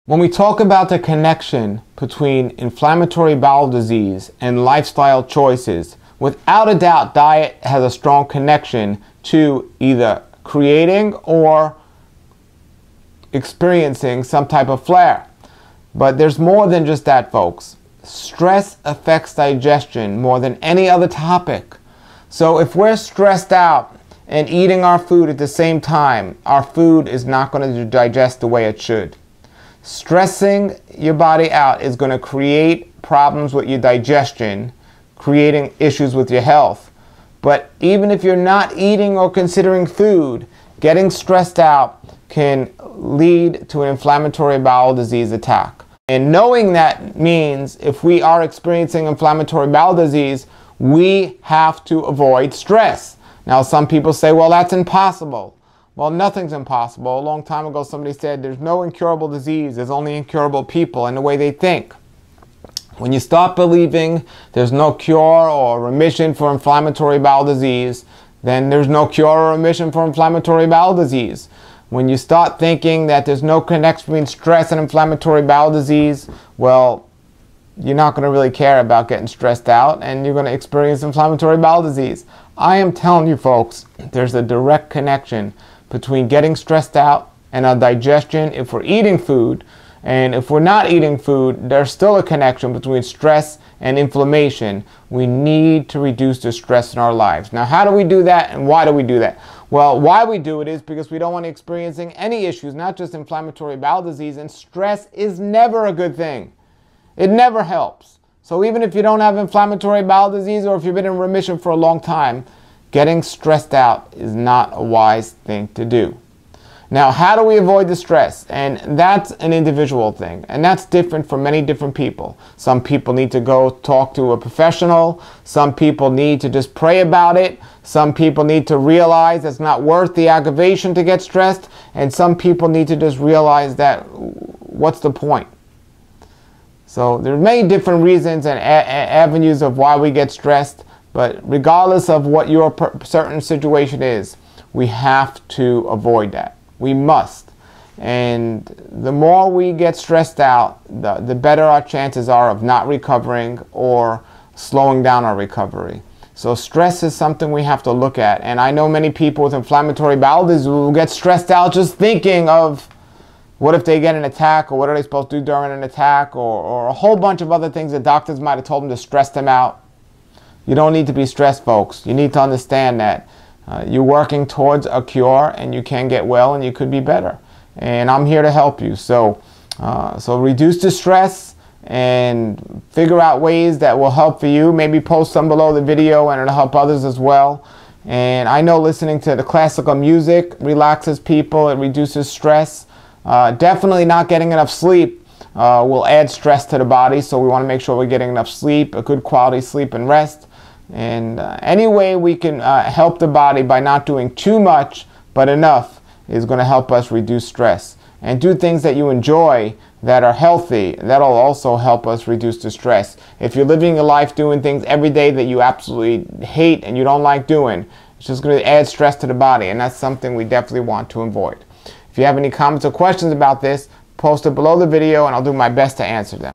When we talk about the connection between inflammatory bowel disease and lifestyle choices, without a doubt, diet has a strong connection to either creating or experiencing some type of flare. But there's more than just that, folks. Stress affects digestion more than any other topic. So if we're stressed out and eating our food at the same time, our food is not going to digest the way it should. Stressing your body out is going to create problems with your digestion, creating issues with your health. But even if you're not eating or considering food, getting stressed out can lead to an inflammatory bowel disease attack. And knowing that means if we are experiencing inflammatory bowel disease, we have to avoid stress. Now, some people say, well, that's impossible. Well, nothing's impossible. A long time ago, somebody said there's no incurable disease, there's only incurable people and the way they think. When you start believing there's no cure or remission for inflammatory bowel disease, then there's no cure or remission for inflammatory bowel disease. When you start thinking that there's no connection between stress and inflammatory bowel disease, well, you're not going to really care about getting stressed out and you're going to experience inflammatory bowel disease. I am telling you, folks, there's a direct connection between getting stressed out and our digestion if we're eating food. And if we're not eating food, there's still a connection between stress and inflammation. We need to reduce the stress in our lives. Now, how do we do that and why do we do that? Well, why we do it is because we don't want to experiencing any issues, not just inflammatory bowel disease, and stress is never a good thing. It never helps. So even if you don't have inflammatory bowel disease or if you've been in remission for a long time, getting stressed out is not a wise thing to do. Now, how do we avoid the stress? And that's an individual thing, and that's different for many different people. Some people need to go talk to a professional. Some people need to just pray about it. Some people need to realize it's not worth the aggravation to get stressed. And some people need to just realize that what's the point? So there's many different reasons and avenues of why we get stressed. But regardless of what your certain situation is, we have to avoid that. We must. And the more we get stressed out, the better our chances are of not recovering or slowing down our recovery. So stress is something we have to look at. And I know many people with inflammatory bowel disease will get stressed out just thinking of what if they get an attack, or what are they supposed to do during an attack, or a whole bunch of other things that doctors might have told them to stress them out. You don't need to be stressed, folks. You need to understand that you're working towards a cure and you can get well and you could be better. And I'm here to help you. So reduce the stress and figure out ways that will help for you. Maybe post some below the video and it'll help others as well. And I know listening to the classical music relaxes people. It reduces stress. Definitely not getting enough sleep will add stress to the body. So we want to make sure we're getting enough sleep, a good quality sleep and rest. And any way we can help the body by not doing too much but enough is going to help us reduce stress. And do things that you enjoy that are healthy. That'll also help us reduce the stress. If you're living your life doing things every day that you absolutely hate and you don't like doing, it's just going to add stress to the body, and that's something we definitely want to avoid. If you have any comments or questions about this, post it below the video and I'll do my best to answer them.